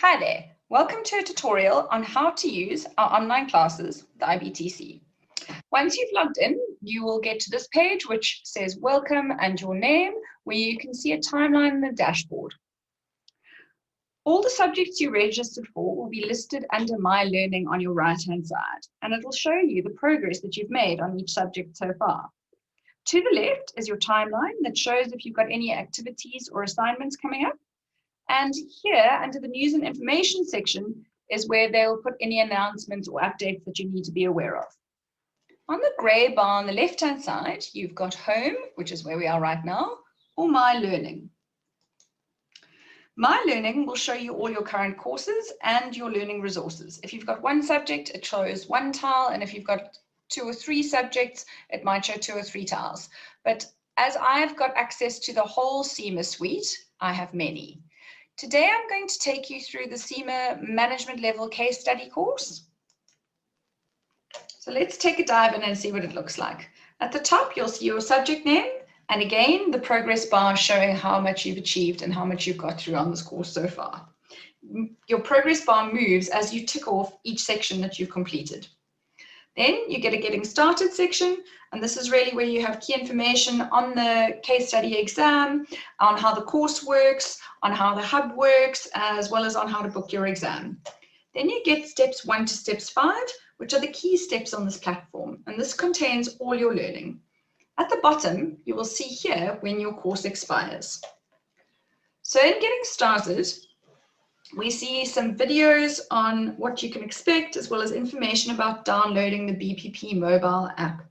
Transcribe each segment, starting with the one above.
Hi there, welcome to a tutorial on how to use our online classes, the IBTC. Once you've logged in, you will get to this page which says welcome and your name, where you can see a timeline in the dashboard. All the subjects you registered for will be listed under My Learning on your right-hand side, and it will show you the progress that you've made on each subject so far. To the left is your timeline that shows if you've got any activities or assignments coming up. And here, under the news and information section, is where they'll put any announcements or updates that you need to be aware of. On the grey bar on the left-hand side, you've got Home, which is where we are right now, or My Learning. My Learning will show you all your current courses and your learning resources. If you've got one subject, it shows one tile, and if you've got 2 or 3 subjects, it might show 2 or 3 tiles. But as I've got access to the whole CIMA suite, I have many. Today, I'm going to take you through the CIMA Management Level Case Study course. So let's take a dive in and see what it looks like. At the top, you'll see your subject name, and again, the progress bar showing how much you've achieved and how much you've got through on this course so far. Your progress bar moves as you tick off each section that you've completed. Then you get a Getting Started section, and this is really where you have key information on the case study exam, on how the course works, on how the hub works, as well as on how to book your exam. Then you get steps 1 to steps 5, which are the key steps on this platform, and this contains all your learning. At the bottom, you will see here when your course expires. So in Getting Started, we see some videos on what you can expect, as well as information about downloading the BPP mobile app.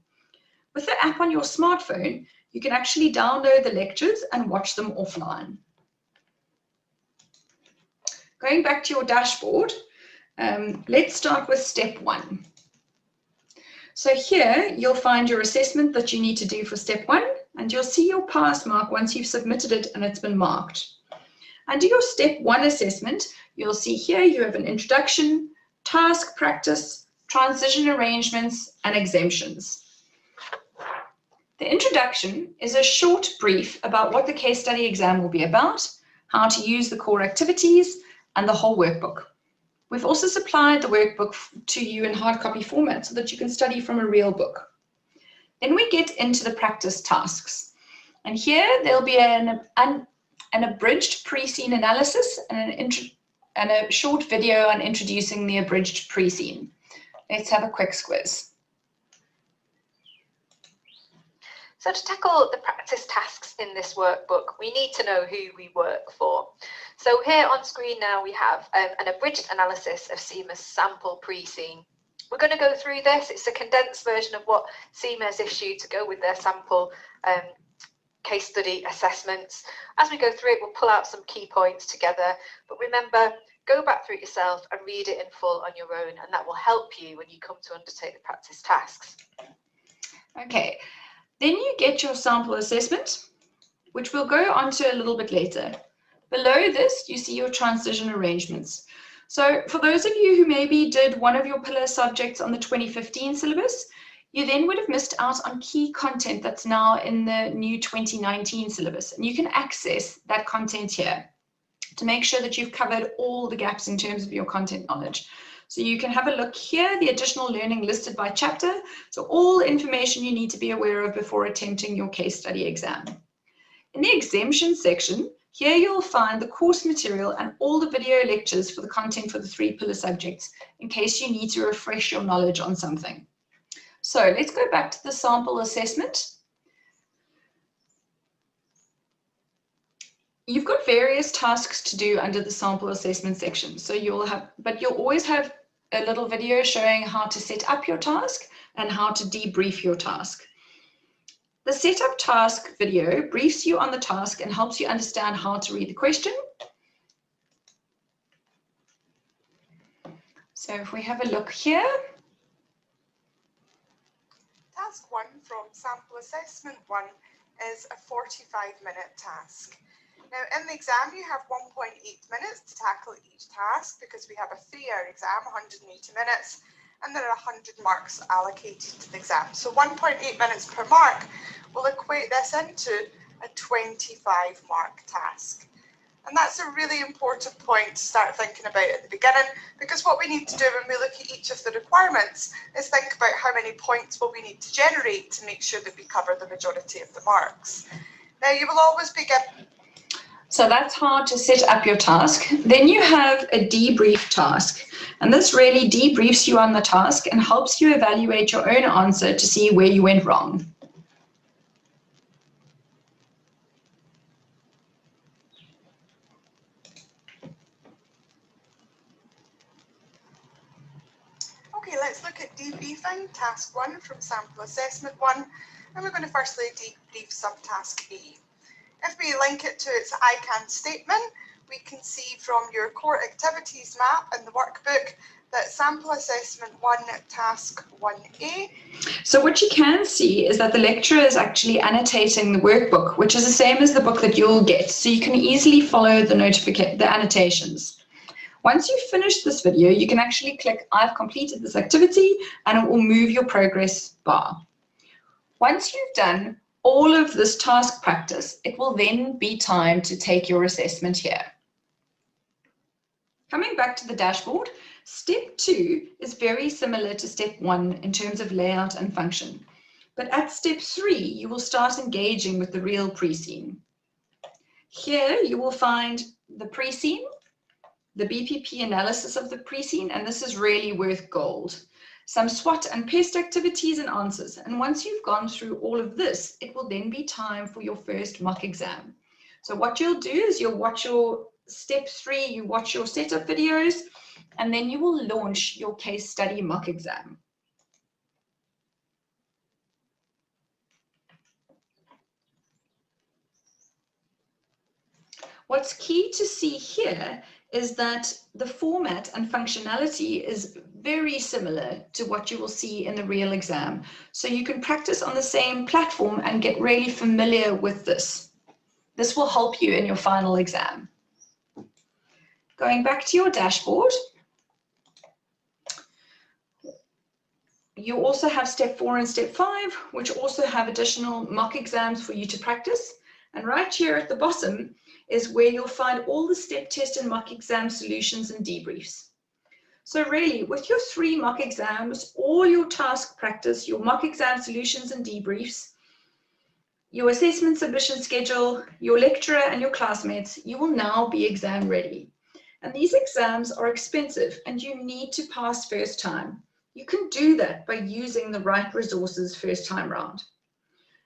With the app on your smartphone, you can actually download the lectures and watch them offline. Going back to your dashboard, let's start with step 1. So here, you'll find your assessment that you need to do for step 1, and you'll see your pass mark once you've submitted it and it's been marked. Under your step 1 assessment, you'll see here you have an introduction, task practice, transition arrangements, and exemptions. The introduction is a short brief about what the case study exam will be about, how to use the core activities, and the whole workbook. We've also supplied the workbook to you in hard copy format so that you can study from a real book. Then we get into the practice tasks. And here there'll be an abridged Prescene analysis and a short video on introducing the abridged Prescene. Let's have a quick squiz. So to tackle the practice tasks in this workbook, we need to know who we work for. So here on screen now we have an abridged analysis of CIMA's sample Prescene. We're going to go through this. It's a condensed version of what CIMA has issued to go with their sample case study assessments. As we go through it, we'll pull out some key points together, but remember, go back through it yourself and read it in full on your own, and that will help you when you come to undertake the practice tasks. Okay, then you get your sample assessment, which we'll go on to a little bit later. Below this, you see your transition arrangements. So for those of you who maybe did one of your pillar subjects on the 2015 syllabus, you then would have missed out on key content that's now in the new 2019 syllabus. And you can access that content here to make sure that you've covered all the gaps in terms of your content knowledge. So you can have a look here, the additional learning listed by chapter. So all the information you need to be aware of before attempting your case study exam. In the exemption section, here you'll find the course material and all the video lectures for the content for the 3 pillar subjects in case you need to refresh your knowledge on something. So let's go back to the sample assessment. You've got various tasks to do under the sample assessment section. So you'll always have a little video showing how to set up your task and how to debrief your task. The setup task video briefs you on the task and helps you understand how to read the question. So if we have a look here. Task 1 from Sample Assessment 1 is a 45-minute task. Now in the exam you have 1.8 minutes to tackle each task because we have a 3-hour exam, 180 minutes, and there are 100 marks allocated to the exam. So 1.8 minutes per mark will equate this into a 25-mark task. And that's a really important point to start thinking about at the beginning, because what we need to do when we look at each of the requirements is think about how many points will we need to generate to make sure that we cover the majority of the marks. Now, you will always be given... So that's how to set up your task. Then you have a debrief task, and this really debriefs you on the task and helps you evaluate your own answer to see where you went wrong. Okay, let's look at debriefing task 1 from sample assessment 1, and we're going to firstly debrief subtask A. If we link it to its ICANN statement, we can see from your core activities map in the workbook that sample assessment 1 task 1A. So what you can see is that the lecturer is actually annotating the workbook, which is the same as the book that you'll get, so you can easily follow the annotations. Once you've finished this video, you can actually click I've completed this activity, and it will move your progress bar. Once you've done all of this task practice, it will then be time to take your assessment here. Coming back to the dashboard, step 2 is very similar to step 1 in terms of layout and function. But at step 3, you will start engaging with the real Prescene. Here you will find the Prescene, the BPP analysis of the Prescene, and this is really worth gold. Some SWOT and PEST activities and answers. And once you've gone through all of this, it will then be time for your first mock exam. So what you'll do is you'll watch your step 3, you watch your setup videos, and then you will launch your case study mock exam. What's key to see here is that the format and functionality is very similar to what you will see in the real exam. So you can practice on the same platform and get really familiar with this. This will help you in your final exam. Going back to your dashboard, you also have step 4 and step 5, which also have additional mock exams for you to practice. And right here at the bottom is where you'll find all the step test and mock exam solutions and debriefs. So really, with your 3 mock exams, all your task practice, your mock exam solutions and debriefs, your assessment submission schedule, your lecturer and your classmates, you will now be exam ready. And these exams are expensive and you need to pass first time. You can do that by using the right resources first time round.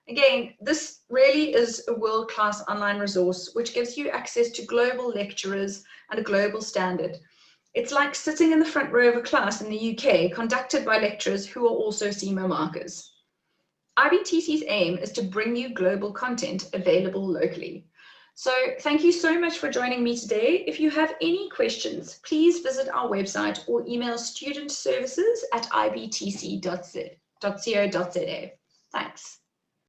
Again, this really is a world-class online resource which gives you access to global lecturers and a global standard. It's like sitting in the front row of a class in the UK conducted by lecturers who are also CIMA markers. IBTC's aim is to bring you global content available locally. So thank you so much for joining me today. If you have any questions, please visit our website or email studentservices@ibtc.co.za. Thanks.